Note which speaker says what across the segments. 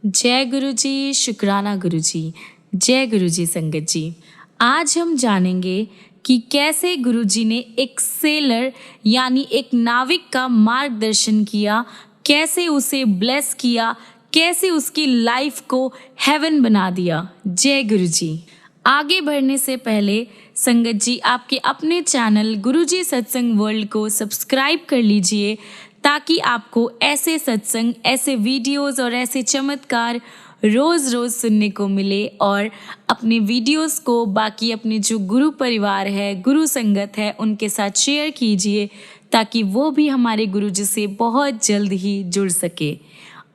Speaker 1: जय गुरु जी, शुक्राना गुरु जी। जय गुरु जी संगत जी। आज हम जानेंगे कि कैसे गुरु जी ने एक सेलर यानी एक नाविक का मार्गदर्शन किया, कैसे उसे ब्लेस किया, कैसे उसकी लाइफ को हेवन बना दिया। जय गुरु जी। आगे बढ़ने से पहले संगत जी आपके अपने चैनल गुरुजी सत्संग वर्ल्ड को सब्सक्राइब कर लीजिए ताकि आपको ऐसे सत्संग, ऐसे वीडियोस और ऐसे चमत्कार रोज़ रोज़ सुनने को मिले। और अपने वीडियोस को बाकी अपने जो गुरु परिवार है, गुरु संगत है, उनके साथ शेयर कीजिए ताकि वो भी हमारे गुरु जी से बहुत जल्द ही जुड़ सके।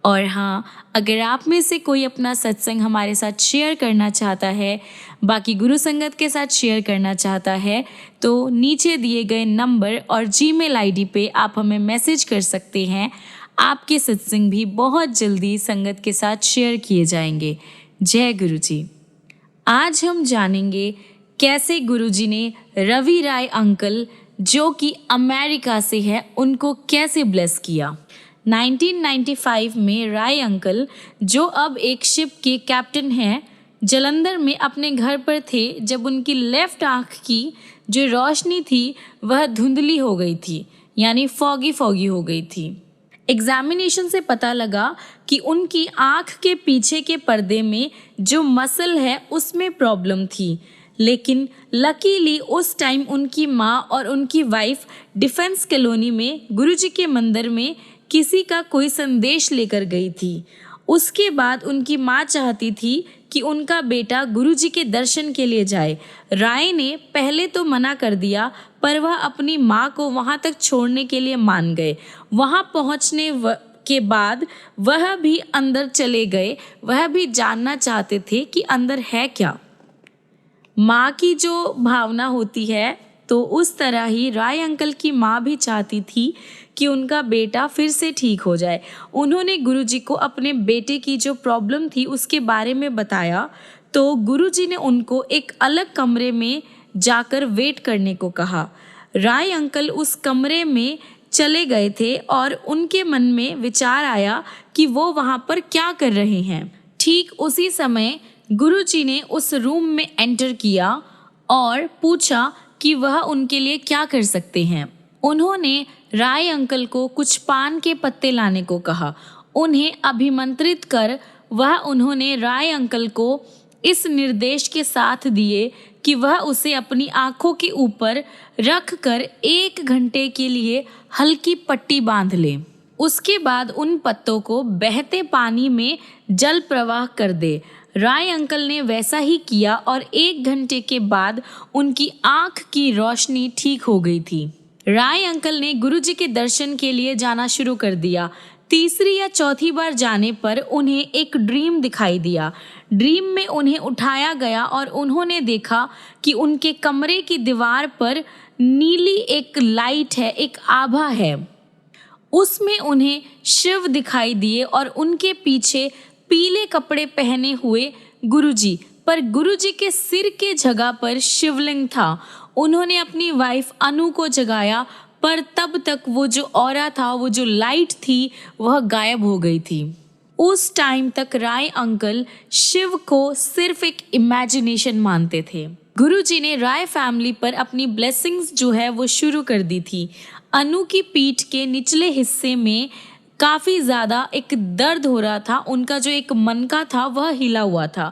Speaker 1: और हाँ, अगर आप में से कोई अपना सत्संग हमारे साथ शेयर करना चाहता है, बाकी गुरु संगत के साथ शेयर करना चाहता है, तो नीचे दिए गए नंबर और जीमेल आईडी पे आप हमें मैसेज कर सकते हैं। आपके सत्संग भी बहुत जल्दी संगत के साथ शेयर किए जाएंगे। जय गुरु जी। आज हम जानेंगे कैसे गुरुजी ने रवि राय अंकल, जो कि अमेरिका से है, उनको कैसे ब्लेस किया। 1995 में राय अंकल, जो अब एक शिप के कैप्टन हैं, जलंधर में अपने घर पर थे जब उनकी लेफ्ट आंख की जो रोशनी थी वह धुंधली हो गई थी, यानी फॉगी हो गई थी। एग्जामिनेशन से पता लगा कि उनकी आंख के पीछे के पर्दे में जो मसल है उसमें प्रॉब्लम थी, लेकिन लकीली उस टाइम उनकी माँ और उनकी वाइफ डिफेंस कॉलोनी में गुरुजी के मंदिर में किसी का कोई संदेश लेकर गई थी। उसके बाद उनकी माँ चाहती थी कि उनका बेटा गुरुजी के दर्शन के लिए जाए। राय ने पहले तो मना कर दिया, पर वह अपनी माँ को वहाँ तक छोड़ने के लिए मान गए। वहाँ पहुँचने के बाद वह भी अंदर चले गए। वह भी जानना चाहते थे कि अंदर है क्या। माँ की जो भावना होती है, तो उस तरह ही राय अंकल की माँ भी चाहती थी कि उनका बेटा फिर से ठीक हो जाए। उन्होंने गुरुजी को अपने बेटे की जो प्रॉब्लम थी उसके बारे में बताया, तो गुरुजी ने उनको एक अलग कमरे में जाकर वेट करने को कहा। राय अंकल उस कमरे में चले गए थे और उनके मन में विचार आया कि वो वहाँ पर क्या कर रहे हैं। ठीक उसी समय गुरुजी ने उस रूम में एंटर किया और पूछा कि वह उनके लिए क्या कर सकते हैं। उन्होंने राय अंकल को कुछ पान के पत्ते लाने को कहा। उन्हें अभिमंत्रित कर उन्होंने राय अंकल को इस निर्देश के साथ दिए कि वह उसे अपनी आंखों के ऊपर रख कर 1 घंटे के लिए हल्की पट्टी बांध ले। उसके बाद उन पत्तों को बहते पानी में जल प्रवाह कर दे। राय अंकल ने वैसा ही किया और 1 घंटे के बाद उनकी आंख की रोशनी ठीक हो गई थी। राय अंकल ने गुरुजी के दर्शन के लिए जाना शुरू कर दिया। तीसरी या चौथी बार जाने पर उन्हें एक ड्रीम दिखाई दिया। ड्रीम में उन्हें उठाया गया और उन्होंने देखा कि उनके कमरे की दीवार पर नीली एक लाइट है, एक आभा है। उसमें उन्हें शिव दिखाई दिए और उनके पीछे पीले कपड़े पहने हुए गुरुजी, पर गुरुजी के सिर के जगह पर शिवलिंग था। उन्होंने अपनी वाइफ अनु को जगाया, पर तब तक वो जो ऑरा था, वो जो लाइट थी, वह गायब हो गई थी। उस टाइम तक राय अंकल शिव को सिर्फ एक इमेजिनेशन मानते थे। गुरुजी ने राय फैमिली पर अपनी ब्लेसिंग्स जो है वो शुरू कर दी थी। अनु की पीठ के निचले हिस्से में काफ़ी ज़्यादा एक दर्द हो रहा था। उनका जो एक मनका था वह हिला हुआ था।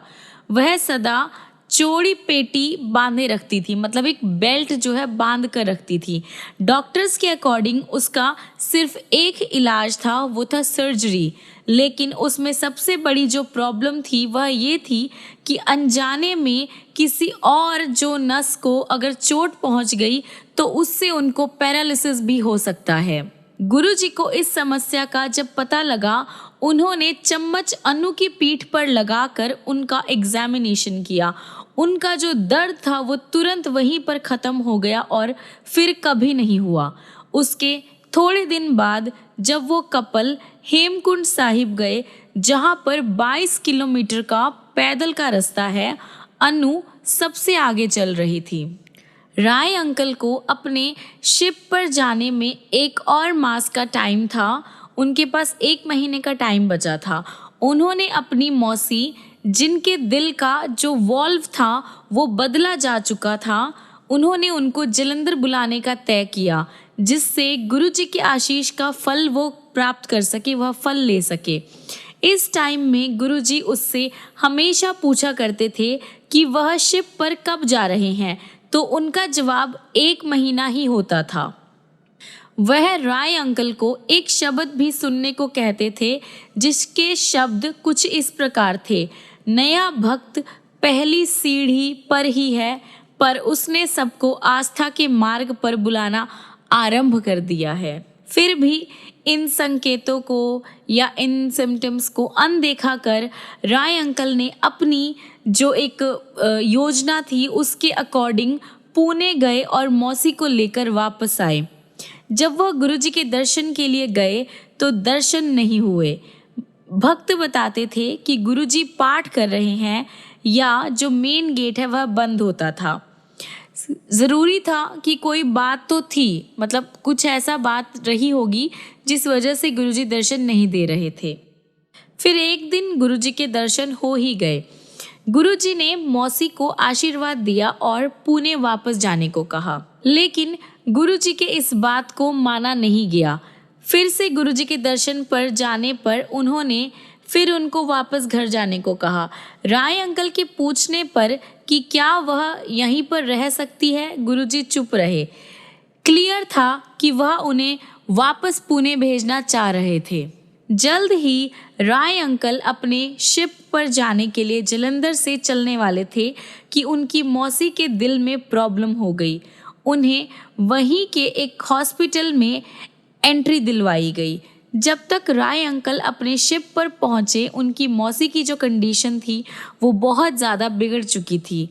Speaker 1: वह सदा चौड़ी पेटी बांधे रखती थी, मतलब एक बेल्ट जो है बांध कर रखती थी। डॉक्टर्स के अकॉर्डिंग उसका सिर्फ एक इलाज था, वो था सर्जरी। लेकिन उसमें सबसे बड़ी जो प्रॉब्लम थी वह ये थी कि अनजाने में किसी और जो नस को अगर चोट पहुंच गई तो उससे उनको पैरालिसिस भी हो सकता है। गुरुजी को इस समस्या का जब पता लगा, उन्होंने चम्मच अनु की पीठ पर लगाकर उनका एग्जामिनेशन किया। उनका जो दर्द था वो तुरंत वहीं पर ख़त्म हो गया और फिर कभी नहीं हुआ। उसके थोड़े दिन बाद जब वो कपल हेमकुंड साहिब गए, जहाँ पर 22 किलोमीटर का पैदल का रास्ता है, अनु सबसे आगे चल रही थी। राय अंकल को अपने शिप पर जाने में 1 और मास का टाइम था। उनके पास 1 महीने का टाइम बचा था। उन्होंने अपनी मौसी, जिनके दिल का जो वॉल्व था वो बदला जा चुका था, उन्होंने उनको जलंधर बुलाने का तय किया, जिससे गुरुजी के आशीष का फल वो प्राप्त कर सके, वह फल ले सके। इस टाइम में गुरुजी उससे हमेशा पूछा करते थे कि वह शिप पर कब जा रहे हैं, तो उनका जवाब 1 महीना ही होता था। वह राय अंकल को एक शब्द भी सुनने को कहते थे, जिसके शब्द कुछ इस प्रकार थे: नया भक्त पहली सीढ़ी पर ही है, पर उसने सबको आस्था के मार्ग पर बुलाना आरंभ कर दिया है। फिर भी इन संकेतों को या इन सिम्टम्स को अनदेखा कर राय अंकल ने अपनी जो एक योजना थी उसके अकॉर्डिंग पुणे गए और मौसी को लेकर वापस आए। जब वह गुरुजी के दर्शन के लिए गए तो दर्शन नहीं हुए। भक्त बताते थे कि गुरुजी पाठ कर रहे हैं या जो मेन गेट है वह बंद होता था। ज़रूरी था कि कोई बात तो थी, मतलब कुछ ऐसा बात रही होगी जिस वजह से गुरुजी दर्शन नहीं दे रहे थे। फिर एक दिन गुरुजी के दर्शन हो ही गए। गुरुजी ने मौसी को आशीर्वाद दिया और पुणे वापस जाने को कहा, लेकिन गुरुजी के इस बात को माना नहीं गया। फिर से गुरुजी के दर्शन पर जाने पर उन्होंने फिर उनको वापस घर जाने को कहा। राय अंकल के पूछने पर कि क्या वह यहीं पर रह सकती है, गुरुजी चुप रहे। क्लियर था कि वह उन्हें वापस पुणे भेजना चाह रहे थे। जल्द ही राय अंकल अपने शिप पर जाने के लिए जलंधर से चलने वाले थे कि उनकी मौसी के दिल में प्रॉब्लम हो गई। उन्हें वहीं के एक हॉस्पिटल में एंट्री दिलवाई गई। जब तक राय अंकल अपने शिप पर पहुंचे, उनकी मौसी की जो कंडीशन थी वो बहुत ज़्यादा बिगड़ चुकी थी,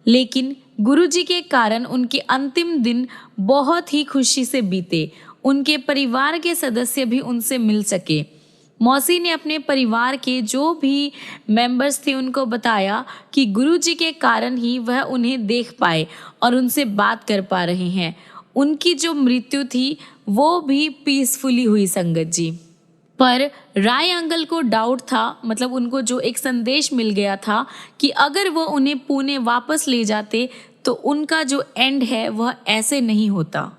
Speaker 1: लेकिन गुरुजी के कारण उनके अंतिम दिन बहुत ही खुशी से बीते। उनके परिवार के सदस्य भी उनसे मिल सके। मौसी ने अपने परिवार के जो भी मेंबर्स थे उनको बताया कि गुरुजी के कारण ही वह उन्हें देख पाए और उनसे बात कर पा रहे हैं। उनकी जो मृत्यु थी वो भी पीसफुली हुई संगत जी। पर राय अंकल को डाउट था, मतलब उनको जो एक संदेश मिल गया था कि अगर वो उन्हें पुणे वापस ले जाते तो उनका जो एंड है वह ऐसे नहीं होता।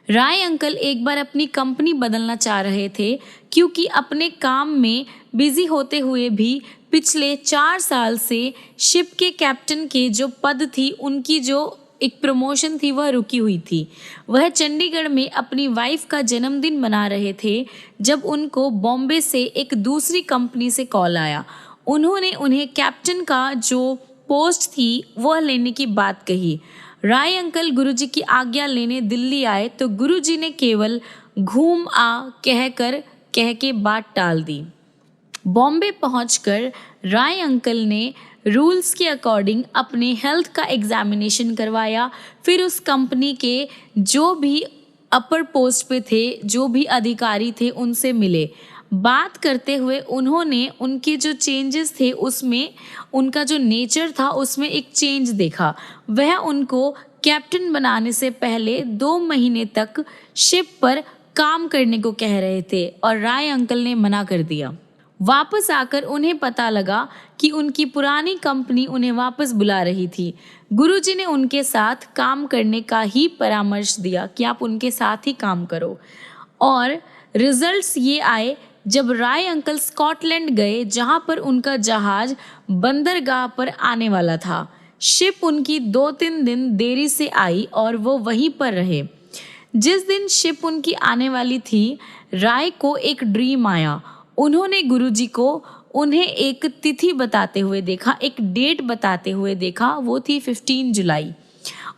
Speaker 1: राय अंकल एक बार अपनी कंपनी बदलना चाह रहे थे, क्योंकि अपने काम में बिजी होते हुए भी पिछले 4 साल से शिप के कैप्टन के जो पद थी, उनकी जो एक प्रमोशन थी वह रुकी हुई थी। वह चंडीगढ़ में अपनी वाइफ का जन्मदिन मना रहे थे जब उनको बॉम्बे से एक दूसरी कंपनी से कॉल आया। उन्होंने उन्हें कैप्टन का जो पोस्ट थी वह लेने की बात कही। राय अंकल गुरुजी की आज्ञा लेने दिल्ली आए तो गुरुजी ने केवल घूम आ कह के बात टाल दी। बॉम्बे पहुंचकर राय अंकल ने रूल्स के अकॉर्डिंग अपने हेल्थ का एग्जामिनेशन करवाया। फिर उस कंपनी के जो भी अपर पोस्ट पे थे, जो भी अधिकारी थे, उनसे मिले। बात करते हुए उन्होंने उनके जो चेंजेस थे उसमें, उनका जो नेचर था उसमें एक चेंज देखा। वह उनको कैप्टन बनाने से पहले 2 महीने तक शिप पर काम करने को कह रहे थे और राय अंकल ने मना कर दिया। वापस आकर उन्हें पता लगा कि उनकी पुरानी कंपनी उन्हें वापस बुला रही थी। गुरुजी ने उनके साथ काम करने का ही परामर्श दिया कि आप उनके साथ ही काम करो। और रिजल्ट्स ये आए जब राय अंकल स्कॉटलैंड गए, जहाँ पर उनका जहाज बंदरगाह पर आने वाला था। शिप उनकी 2-3 दिन देरी से आई और वो वहीं पर रहे। जिस दिन शिप उनकी आने वाली थी, राय को एक ड्रीम आया। उन्होंने गुरुजी को उन्हें एक तिथि बताते हुए देखा, एक डेट बताते हुए देखा, वो थी 15 जुलाई।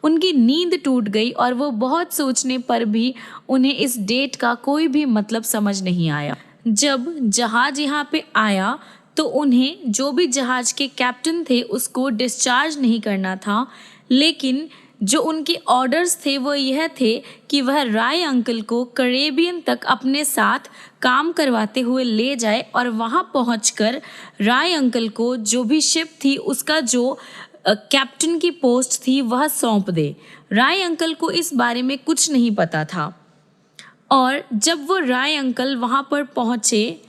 Speaker 1: उनकी नींद टूट गई और वो बहुत सोचने पर भी उन्हें इस डेट का कोई भी मतलब समझ नहीं आया। जब जहाज यहाँ पे आया तो उन्हें जो भी जहाज के कैप्टन थे उसको डिस्चार्ज नहीं करना था, लेकिन जो उनके ऑर्डर्स थे वो यह थे कि वह राय अंकल को कैरेबियन तक अपने साथ काम करवाते हुए ले जाए और वहाँ पहुंचकर राय अंकल को जो भी शिप थी उसका जो कैप्टन की पोस्ट थी वह सौंप दे। राय अंकल को इस बारे में कुछ नहीं पता था और जब वो राय अंकल वहाँ पर पहुँचे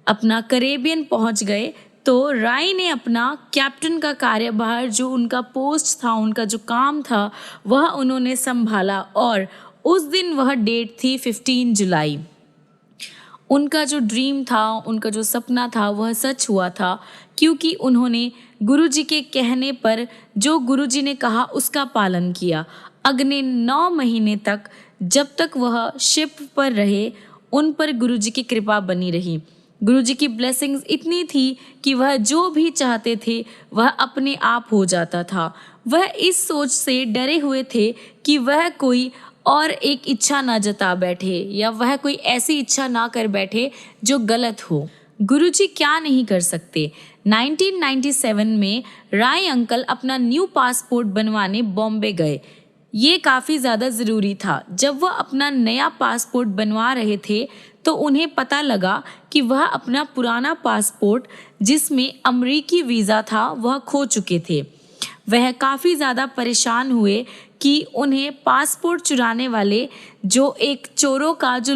Speaker 1: अपना कैरेबियन पहुंच गए तो राय ने अपना कैप्टन का कार्यभार, जो उनका पोस्ट था, उनका जो काम था, वह उन्होंने संभाला और उस दिन वह डेट थी 15 जुलाई। उनका जो ड्रीम था, उनका जो सपना था, वह सच हुआ था, क्योंकि उन्होंने गुरुजी के कहने पर जो गुरुजी ने कहा उसका पालन किया। अगले 9 महीने तक, जब तक वह शिप पर रहे, उन पर गुरुजी की कृपा बनी रही। गुरुजी की ब्लेसिंग्स इतनी थी कि वह जो भी चाहते थे वह अपने आप हो जाता था। वह इस सोच से डरे हुए थे कि वह कोई और एक इच्छा ना जता बैठे या वह कोई ऐसी इच्छा ना कर बैठे जो गलत हो। गुरुजी क्या नहीं कर सकते। 1997 में राय अंकल अपना न्यू पासपोर्ट बनवाने बॉम्बे गए। ये काफ़ी ज़्यादा ज़रूरी था। जब वह अपना नया पासपोर्ट बनवा रहे थे तो उन्हें पता लगा कि वह अपना पुराना पासपोर्ट, जिसमें अमरीकी वीज़ा था, वह खो चुके थे। वह काफ़ी ज़्यादा परेशान हुए कि उन्हें पासपोर्ट चुराने वाले जो एक चोरों का जो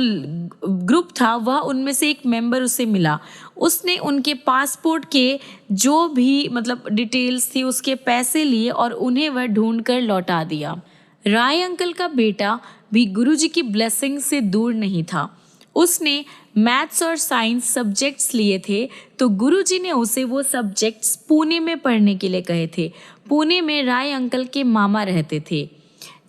Speaker 1: ग्रुप था, वह उनमें से एक मेंबर उसे मिला। उसने उनके पासपोर्ट के जो भी डिटेल्स थी, उसके पैसे लिए और उन्हें वह ढूंढ कर लौटा दिया। राय अंकल का बेटा भी गुरुजी की ब्लेसिंग से दूर नहीं था। उसने मैथ्स और साइंस सब्जेक्ट्स लिए थे, तो गुरुजी ने उसे वो सब्जेक्ट्स पुणे में पढ़ने के लिए कहे थे। पुणे में राय अंकल के मामा रहते थे।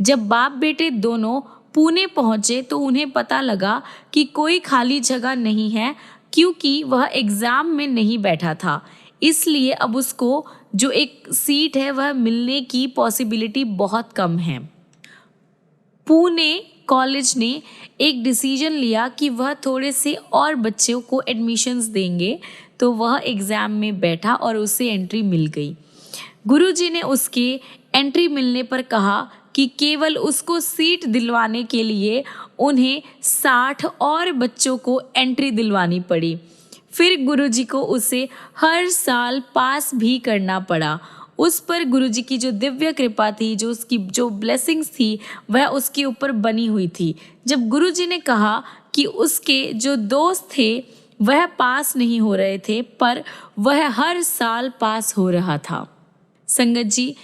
Speaker 1: जब बाप बेटे दोनों पुणे पहुंचे तो उन्हें पता लगा कि कोई खाली जगह नहीं है, क्योंकि वह एग्ज़ाम में नहीं बैठा था। इसलिए अब उसको जो एक सीट है वह मिलने की पॉसिबिलिटी बहुत कम है। पुणे कॉलेज ने एक डिसीजन लिया कि वह थोड़े से और बच्चों को एडमिशन्स देंगे, तो वह एग्ज़ाम में बैठा और उसे एंट्री मिल गई। गुरुजी ने उसके एंट्री मिलने पर कहा कि केवल उसको सीट दिलवाने के लिए उन्हें 60 और बच्चों को एंट्री दिलवानी पड़ी। फिर गुरुजी को उसे हर साल पास भी करना पड़ा। उस पर गुरुजी की जो दिव्य कृपा थी, जो उसकी जो ब्लेसिंग्स थी, वह उसके ऊपर बनी हुई थी। जब गुरुजी ने कहा कि उसके जो दोस्त थे वह पास नहीं हो रहे थे, पर वह हर साल पास हो रहा था। संगत जी,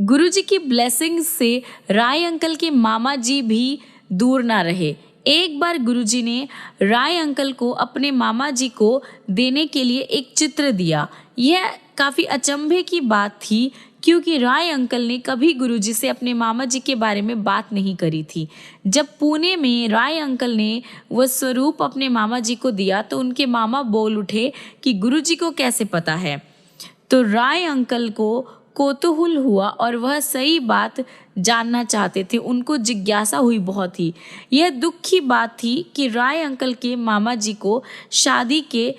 Speaker 1: गुरुजी की ब्लेसिंग्स से राय अंकल के मामा जी भी दूर ना रहे। एक बार गुरुजी ने राय अंकल को अपने मामा जी को देने के लिए एक चित्र दिया। यह काफ़ी अचंभे की बात थी, क्योंकि राय अंकल ने कभी गुरुजी से अपने मामा जी के बारे में बात नहीं करी थी। जब पुणे में राय अंकल ने वह स्वरूप अपने मामा जी को दिया तो उनके मामा बोल उठे कि गुरुजी को कैसे पता है। तो राय अंकल को कौतूहल हुआ और वह सही बात जानना चाहते थे। उनको जिज्ञासा हुई बहुत ही। यह दुख की बात थी कि राय अंकल के मामा जी को शादी के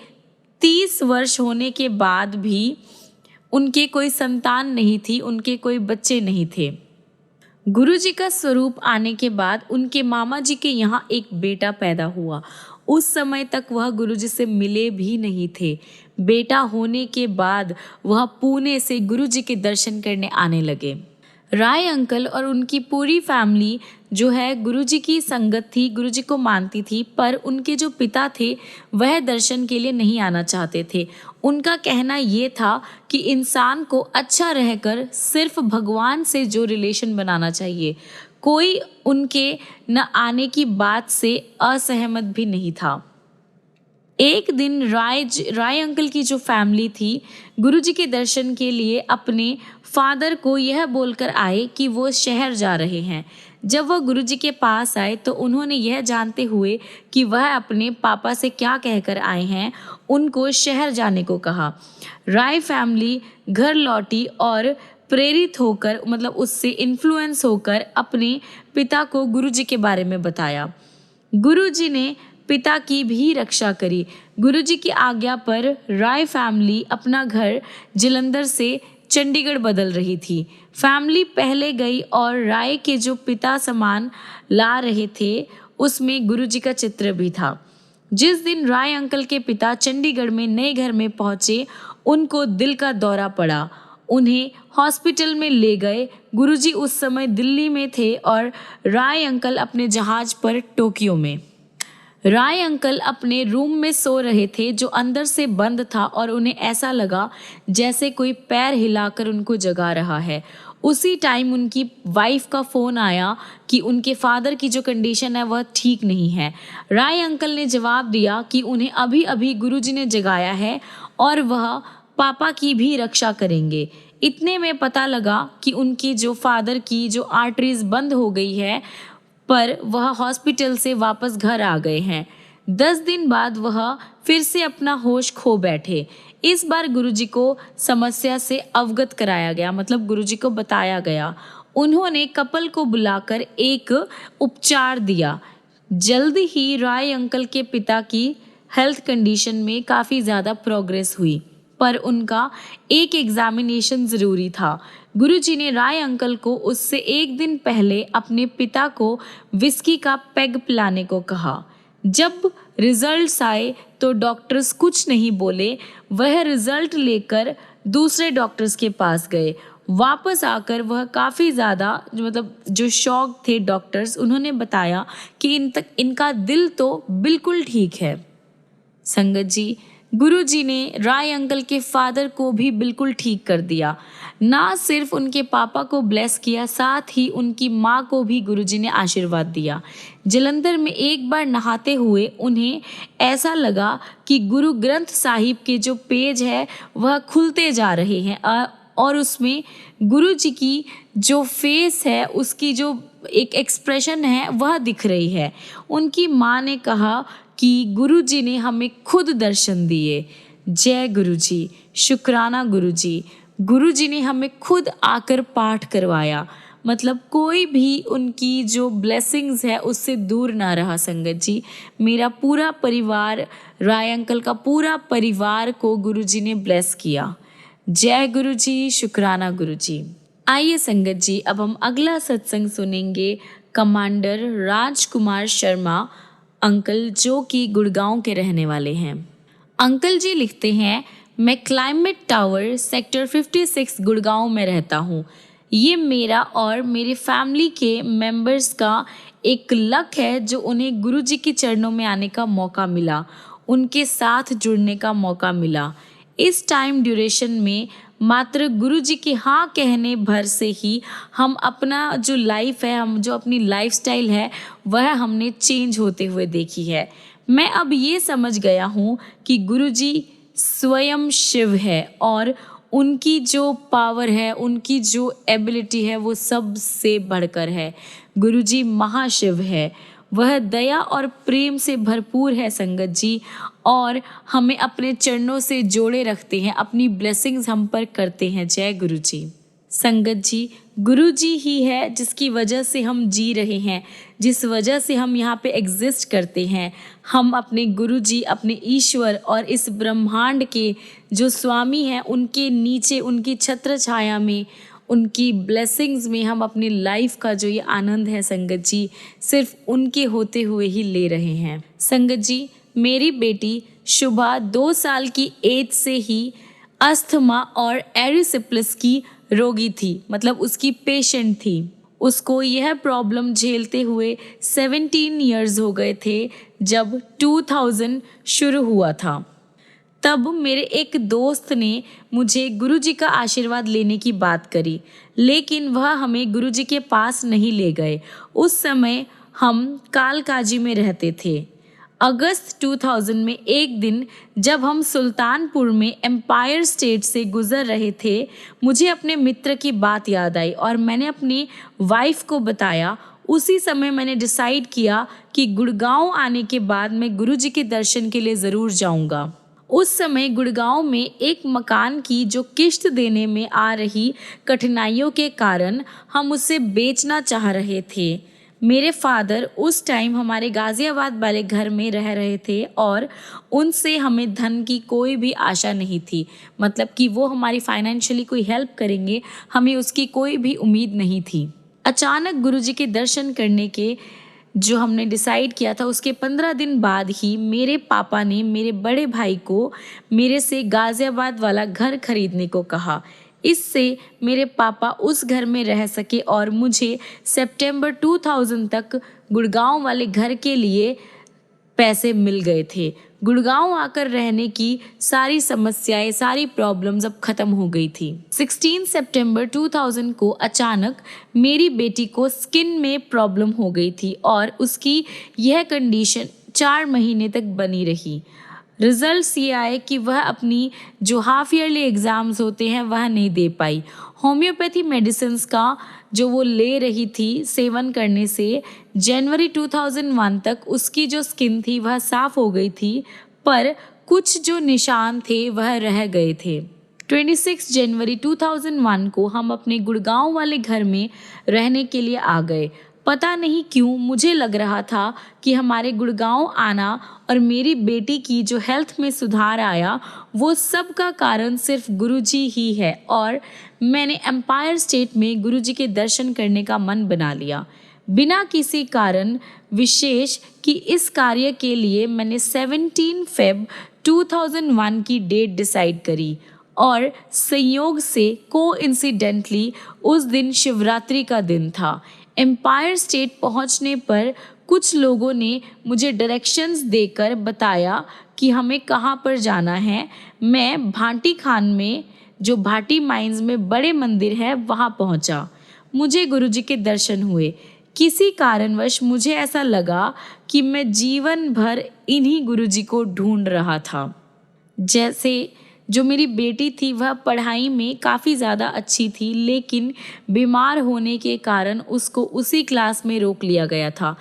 Speaker 1: 30 वर्ष होने के बाद भी उनके कोई संतान नहीं थी, उनके कोई बच्चे नहीं थे। गुरुजी का स्वरूप आने के बाद उनके मामा जी के यहाँ एक बेटा पैदा हुआ। उस समय तक वह गुरुजी से मिले भी नहीं थे। बेटा होने के बाद वह पुणे से गुरुजी के दर्शन करने आने लगे। राय अंकल और उनकी पूरी फैमिली जो है गुरुजी की संगत थी, गुरुजी को मानती थी, पर उनके जो पिता थे वह दर्शन के लिए नहीं आना चाहते थे। उनका कहना ये था कि इंसान को अच्छा रहकर सिर्फ भगवान से जो रिलेशन बनाना चाहिए, कोई उनके न आने की बात से असहमत भी नहीं था। एक दिन राय अंकल की जो फैमिली थी गुरुजी के दर्शन के लिए अपने फादर को यह बोलकर आए कि वो शहर जा रहे हैं। जब वह गुरुजी के पास आए तो उन्होंने यह जानते हुए कि वह अपने पापा से क्या कहकर आए हैं, उनको शहर जाने को कहा। राय फैमिली घर लौटी और प्रेरित होकर उससे इन्फ्लुएंस होकर अपने पिता को गुरुजी के बारे में बताया। गुरुजी ने पिता की भी रक्षा करी। गुरुजी की आज्ञा पर राय फैमिली अपना घर जालंधर से चंडीगढ़ बदल रही थी। फैमिली पहले गई और राय के जो पिता सामान ला रहे थे उसमें गुरुजी का चित्र भी था। जिस दिन राय अंकल के पिता चंडीगढ़ में नए घर में पहुंचे, उनको दिल का दौरा पड़ा। उन्हें हॉस्पिटल में ले गए। गुरुजी उस समय दिल्ली में थे और राय अंकल अपने जहाज पर टोक्यो में। राय अंकल अपने रूम में सो रहे थे जो अंदर से बंद था और उन्हें ऐसा लगा जैसे कोई पैर हिलाकर उनको जगा रहा है। उसी टाइम उनकी वाइफ का फ़ोन आया कि उनके फादर की जो कंडीशन है वह ठीक नहीं है। राय अंकल ने जवाब दिया कि उन्हें अभी अभी गुरुजी ने जगाया है और वह पापा की भी रक्षा करेंगे। इतने में पता लगा कि उनकी जो फादर की जो आर्टरीज बंद हो गई है, पर वह हॉस्पिटल से वापस घर आ गए हैं। 10 दिन बाद वह फिर से अपना होश खो बैठे। इस बार गुरुजी को समस्या से अवगत कराया गया, मतलब गुरुजी को बताया गया। उन्होंने कपल को बुलाकर एक उपचार दिया। जल्दी ही राय अंकल के पिता की हेल्थ कंडीशन में काफ़ी ज़्यादा प्रोग्रेस हुई, पर उनका एक एग्जामिनेशन ज़रूरी था। गुरुजी ने राय अंकल को उससे एक दिन पहले अपने पिता को विस्की का पेग पिलाने को कहा। जब रिजल्ट्स आए तो डॉक्टर्स कुछ नहीं बोले। वह रिजल्ट लेकर दूसरे डॉक्टर्स के पास गए। वापस आकर वह काफ़ी ज़्यादा जो शॉक थे डॉक्टर्स, उन्होंने बताया कि इनका दिल तो बिल्कुल ठीक है। संगत जी, गुरुजी ने राय अंकल के फादर को भी बिल्कुल ठीक कर दिया। ना सिर्फ उनके पापा को ब्लेस किया, साथ ही उनकी माँ को भी गुरुजी ने आशीर्वाद दिया। जलंधर में एक बार नहाते हुए उन्हें ऐसा लगा कि गुरु ग्रंथ साहिब के जो पेज है वह खुलते जा रहे हैं और उसमें गुरुजी की जो फेस है, उसकी जो एक एक्सप्रेशन है वह दिख रही है। उनकी माँ ने कहा कि गुरुजी ने हमें खुद दर्शन दिए। जय गुरुजी, शुक्राना गुरुजी। गुरुजी ने हमें खुद आकर पाठ करवाया। मतलब कोई भी उनकी जो ब्लेसिंग्स है उससे दूर ना रहा। संगत जी, मेरा पूरा परिवार, राय अंकल का पूरा परिवार को गुरुजी ने ब्लेस किया। जय गुरुजी, शुक्राना गुरुजी। आइए संगत जी, अब हम अगला सत्संग सुनेंगे कमांडर राजकुमार शर्मा अंकल, जो कि गुड़गांव के रहने वाले हैं। अंकल जी लिखते हैं, मैं क्लाइमेट टावर सेक्टर 56 गुड़गांव में रहता हूँ। ये मेरा और मेरे फैमिली के मेंबर्स का एक लक है जो उन्हें गुरुजी के चरणों में आने का मौका मिला, उनके साथ जुड़ने का मौका मिला। इस टाइम ड्यूरेशन में मात्र गुरुजी के हाँ कहने भर से ही हम अपना जो लाइफ है, हम जो अपनी लाइफस्टाइल है वह हमने चेंज होते हुए देखी है। मैं अब ये समझ गया हूँ कि गुरुजी स्वयं शिव है और उनकी जो पावर है, उनकी जो एबिलिटी है वो सबसे बढ़कर है। गुरुजी महाशिव है, वह दया और प्रेम से भरपूर है संगत जी, और हमें अपने चरणों से जोड़े रखते हैं, अपनी ब्लेसिंग्स हम पर करते हैं। जय गुरुजी। संगत जी, गुरुजी ही है जिसकी वजह से हम जी रहे हैं, जिस वजह से हम यहाँ पे एग्जिस्ट करते हैं। हम अपने गुरुजी, अपने ईश्वर और इस ब्रह्मांड के जो स्वामी हैं उनके नीचे, उनकी छत्र छाया में, उनकी ब्लेसिंग्स में हम अपनी लाइफ का जो ये आनंद है संगत जी, सिर्फ उनके होते हुए ही ले रहे हैं। संगत जी, मेरी बेटी शुभा 2 साल की एज से ही अस्थमा और एरिसिप्लिस की रोगी थी, मतलब उसकी पेशेंट थी। उसको यह प्रॉब्लम झेलते हुए 17 इयर्स हो गए थे जब 2000 शुरू हुआ था। तब मेरे एक दोस्त ने मुझे गुरुजी का आशीर्वाद लेने की बात करी, लेकिन वह हमें गुरुजी के पास नहीं ले गए। उस समय हम कालकाजी में रहते थे। अगस्त 2000 में एक दिन जब हम सुल्तानपुर में एम्पायर स्टेट से गुजर रहे थे, मुझे अपने मित्र की बात याद आई और मैंने अपनी वाइफ को बताया। उसी समय मैंने डिसाइड किया कि गुड़गांव आने के बाद मैं गुरुजी के दर्शन के लिए ज़रूर जाऊंगा। उस समय गुड़गांव में एक मकान की जो किश्त देने में आ रही कठिनाइयों के कारण हम उसे बेचना चाह रहे थे। मेरे फादर उस टाइम हमारे गाज़ियाबाद वाले घर में रह रहे थे और उनसे हमें धन की कोई भी आशा नहीं थी, मतलब कि वो हमारी फाइनेंशियली कोई हेल्प करेंगे, हमें उसकी कोई भी उम्मीद नहीं थी। अचानक गुरुजी के दर्शन करने के जो हमने डिसाइड किया था, उसके 15 दिन बाद ही मेरे पापा ने मेरे बड़े भाई को मेरे से गाज़ियाबाद वाला घर खरीदने को कहा। इससे मेरे पापा उस घर में रह सके और मुझे सितंबर 2000 तक गुड़गांव वाले घर के लिए पैसे मिल गए थे। गुड़गांव आकर रहने की सारी समस्याएं, सारी प्रॉब्लम्स अब खत्म हो गई थी। 16 सितंबर 2000 को अचानक मेरी बेटी को स्किन में प्रॉब्लम हो गई थी और उसकी यह कंडीशन 4 महीने तक बनी रही। रिजल्ट्स ये आए कि वह अपनी जो हाफ ईयरली एग्ज़ाम्स होते हैं वह नहीं दे पाई। होम्योपैथी मेडिसिन्स का जो वो ले रही थी सेवन करने से जनवरी 2001 तक उसकी जो स्किन थी वह साफ़ हो गई थी, पर कुछ जो निशान थे वह रह गए थे। 26 जनवरी 2001 को हम अपने गुड़गांव वाले घर में रहने के लिए आ गए। पता नहीं क्यों मुझे लग रहा था कि हमारे गुड़गांव आना और मेरी बेटी की जो हेल्थ में सुधार आया वो सब का कारण सिर्फ गुरुजी ही है, और मैंने एम्पायर स्टेट में गुरुजी के दर्शन करने का मन बना लिया बिना किसी कारण विशेष कि इस कार्य के लिए मैंने 17 फेब 2001 की डेट डिसाइड करी और संयोग से कोइंसिडेंटली उस दिन शिवरात्रि का दिन था। एम्पायर स्टेट पहुंचने पर कुछ लोगों ने मुझे डायरेक्शंस देकर बताया कि हमें कहाँ पर जाना है। मैं भाटी खान में जो भाटी माइंस में बड़े मंदिर है वहाँ पहुँचा। मुझे गुरुजी के दर्शन हुए। किसी कारणवश मुझे ऐसा लगा कि मैं जीवन भर इन्हीं गुरुजी को ढूंढ रहा था। जैसे जो मेरी बेटी थी वह पढ़ाई में काफ़ी ज़्यादा अच्छी थी, लेकिन बीमार होने के कारण उसको उसी क्लास में रोक लिया गया था।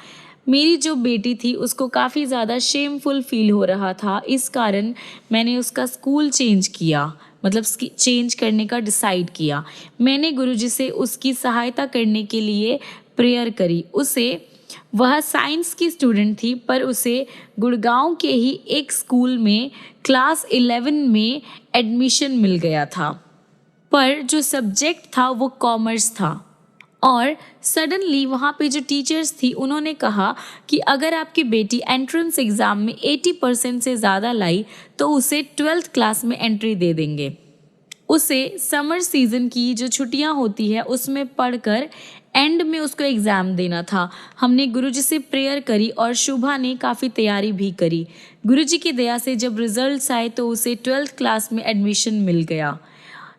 Speaker 1: मेरी जो बेटी थी उसको काफ़ी ज़्यादा शेमफुल फील हो रहा था, इस कारण मैंने उसका स्कूल चेंज किया, मतलब चेंज करने का डिसाइड किया। मैंने गुरुजी से उसकी सहायता करने के लिए प्रेयर करी। वह साइंस की स्टूडेंट थी, पर उसे गुड़गांव के ही एक स्कूल में क्लास 11 में एडमिशन मिल गया था, पर जो सब्जेक्ट था वो कॉमर्स था। और सडनली वहाँ पे जो टीचर्स थी उन्होंने कहा कि अगर आपकी बेटी एंट्रेंस एग्ज़ाम में 80% से ज़्यादा लाई तो उसे 12th क्लास में एंट्री दे देंगे। उसे समर सीज़न की जो छुट्टियां होती है उसमें पढ़कर एंड में उसको एग्ज़ाम देना था। हमने गुरुजी से प्रेयर करी और शुभा ने काफ़ी तैयारी भी करी। गुरुजी की दया से जब रिजल्ट्स आए तो उसे 12th क्लास में एडमिशन मिल गया।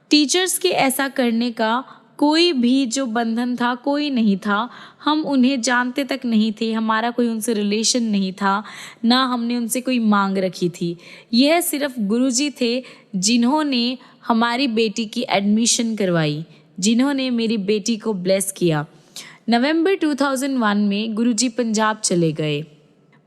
Speaker 1: टीचर्स के ऐसा करने का कोई भी जो बंधन था कोई नहीं था। हम उन्हें जानते तक नहीं थे, हमारा कोई उनसे रिलेशन नहीं था, ना हमने उनसे कोई मांग रखी थी। यह सिर्फ गुरुजी थे जिन्होंने हमारी बेटी की एडमिशन करवाई, जिन्होंने मेरी बेटी को ब्लेस किया। नवंबर 2001 में गुरुजी पंजाब चले गए।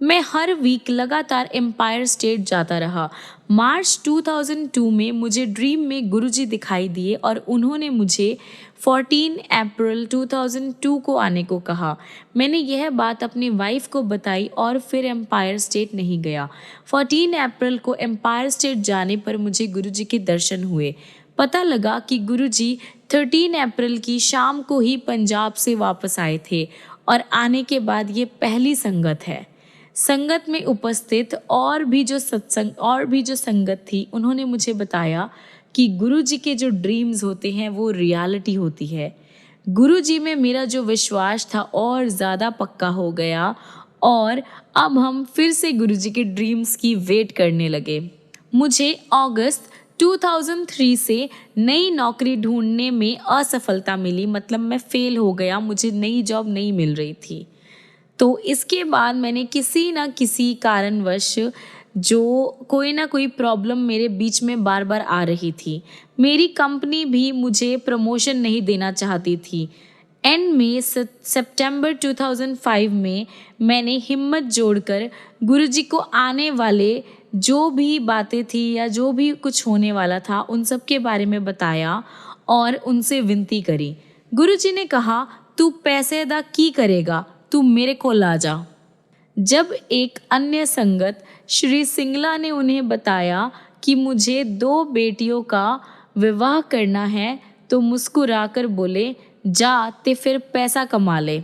Speaker 1: मैं हर वीक लगातार एम्पायर स्टेट जाता रहा। मार्च 2002 में मुझे ड्रीम में गुरुजी दिखाई दिए और उन्होंने मुझे 14 अप्रैल 2002 को आने को कहा। मैंने यह बात अपनी वाइफ को बताई और फिर एम्पायर स्टेट नहीं गया। 14 अप्रैल को एम्पायर स्टेट जाने पर मुझे गुरुजी के दर्शन हुए। पता लगा कि गुरुजी 13 अप्रैल की शाम को ही पंजाब से वापस आए थे और आने के बाद ये पहली संगत है। संगत में उपस्थित और भी जो संगत थी उन्होंने मुझे बताया कि गुरुजी के जो ड्रीम्स होते हैं वो रियलिटी होती है। गुरुजी में मेरा जो विश्वास था और ज़्यादा पक्का हो गया और अब हम फिर से गुरुजी के ड्रीम्स की वेट करने लगे। मुझे अगस्त 2003 से नई नौकरी ढूंढने में असफलता मिली, मतलब मैं फेल हो गया, मुझे नई जॉब नहीं मिल रही थी। तो इसके बाद मैंने किसी ना किसी कारणवश जो कोई ना कोई प्रॉब्लम मेरे बीच में बार बार आ रही थी। मेरी कंपनी भी मुझे प्रमोशन नहीं देना चाहती थी। एंड में सितंबर 2005 में मैंने हिम्मत जोड़कर गुरुजी को आने वाले जो भी बातें थी या जो भी कुछ होने वाला था उन सब के बारे में बताया और उनसे विनती करी। गुरुजी ने कहा, तू पैसे अदा की करेगा, तू मेरे को ला जा। जब एक अन्य संगत श्री सिंगला ने उन्हें बताया कि मुझे 2 बेटियों का विवाह करना है तो मुस्कुराकर बोले, जा ते फिर पैसा कमा ले।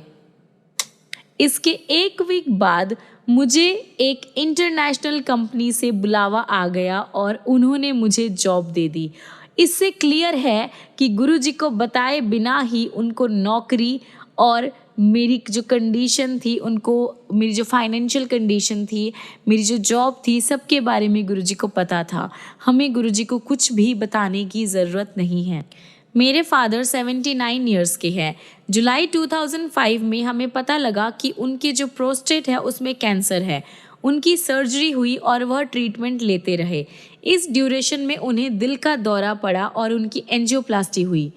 Speaker 1: इसके एक वीक बाद मुझे एक इंटरनेशनल कंपनी से बुलावा आ गया और उन्होंने मुझे जॉब दे दी। इससे क्लियर है कि गुरुजी को बताए बिना ही उनको नौकरी और मेरी जो कंडीशन थी उनको, मेरी जो फाइनेंशियल कंडीशन थी, मेरी जो जॉब थी, सबके बारे में गुरुजी को पता था। हमें गुरुजी को कुछ भी बताने की ज़रूरत नहीं है। मेरे फादर 79 ईयर्स के हैं। जुलाई 2005 में हमें पता लगा कि उनके जो प्रोस्टेट है उसमें कैंसर है। उनकी सर्जरी हुई और वह ट्रीटमेंट लेते रहे। इस ड्यूरेशन में उन्हें दिल का दौरा पड़ा और उनकी एंजियोप्लास्टी हुई।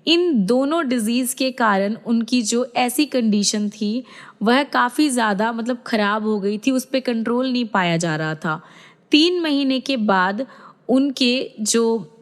Speaker 1: इन दोनों डिज़ीज़ के कारण उनकी जो ऐसी कंडीशन थी वह काफ़ी ज़्यादा ख़राब हो गई थी, उस पर कंट्रोल नहीं पाया जा रहा था। 3 महीने के बाद उनके जो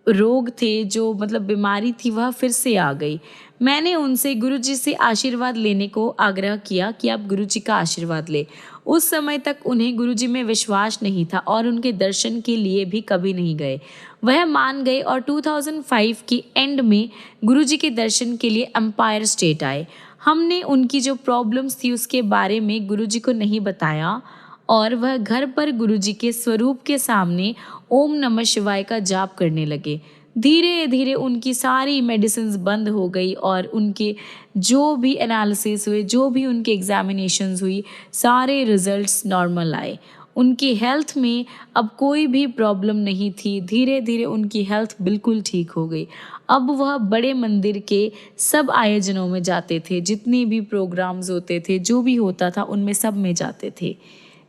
Speaker 1: रोग थे, जो बीमारी थी, वह फिर से आ गई। मैंने उनसे गुरुजी से आशीर्वाद लेने को आग्रह किया कि आप गुरुजी का आशीर्वाद लें। उस समय तक उन्हें गुरुजी में विश्वास नहीं था और उनके दर्शन के लिए भी कभी नहीं गए। वह मान गए और 2005 की एंड में गुरुजी के दर्शन के एम्पायर स्टेट आए। हमने उनकी जो प्रॉब्लम्स थी उसके बारे में गुरुजी को नहीं बताया और वह घर पर गुरुजी के स्वरूप के सामने ओम नमः शिवाय का जाप करने लगे। धीरे धीरे उनकी सारी मेडिसिन्स बंद हो गई और उनके जो भी एनालिसिस हुए, जो भी उनके एग्जामिनेशंस हुई, सारे रिजल्ट्स नॉर्मल आए। उनकी हेल्थ में अब कोई भी प्रॉब्लम नहीं थी। धीरे धीरे उनकी हेल्थ बिल्कुल ठीक हो गई। अब वह बड़े मंदिर के सब आयोजनों में जाते थे, जितने भी प्रोग्राम्स होते थे, जो भी होता था उनमें सब में जाते थे।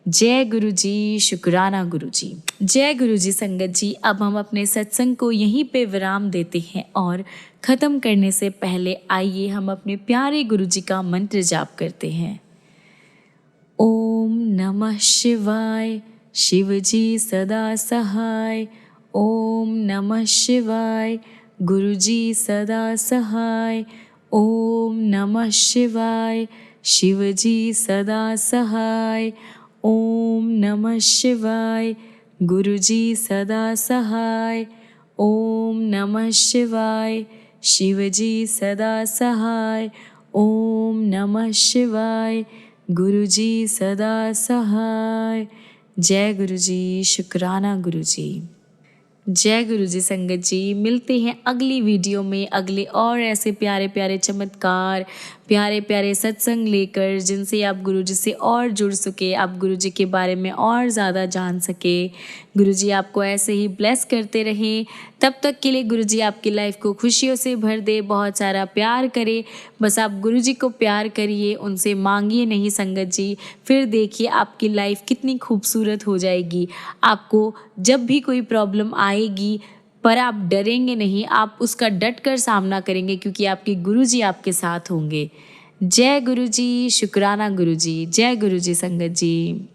Speaker 1: जय गुरु जी, शुक्राना गुरु जी। जय गुरु जी संगत जी। अब हम अपने सत्संग को यहीं पे विराम देते हैं और ख़त्म करने से पहले आइए हम अपने प्यारे गुरु जी का मंत्र जाप करते हैं। ओम नमः शिवाय, शिव जी सदा सहाय। ओम नमः शिवाय, गुरु जी सदा सहाय। ओम नमः शिवाय, शिव जी सदा सहाय। ओम नमः शिवाय, गुरु जी सदा सहाय। ओम नमः शिवाय, शिव जी सदा सहाय। ओम नमः शिवाय, गुरु जी सदा सहाय। जय गुरु जी, शुक्राना गुरु जी। जय गुरु जी संगत जी। मिलते हैं अगली वीडियो में अगले और ऐसे प्यारे प्यारे चमत्कार, प्यारे प्यारे सत्संग लेकर, जिनसे आप गुरु जी से और जुड़ सके, आप गुरु जी के बारे में और ज़्यादा जान सके। गुरु जी आपको ऐसे ही ब्लेस करते रहें। तब तक के लिए गुरु जी आपकी लाइफ को खुशियों से भर दे, बहुत सारा प्यार करे। बस आप गुरु जी को प्यार करिए, उनसे मांगिए नहीं संगत जी। फिर देखिए आपकी लाइफ कितनी खूबसूरत हो जाएगी। आपको जब भी कोई प्रॉब्लम आएगी पर आप डरेंगे नहीं, आप उसका डट कर सामना करेंगे, क्योंकि आपके गुरु जी आपके साथ होंगे। जय गुरु जी, शुक्राना गुरु जी। जय गुरु जी संगत जी।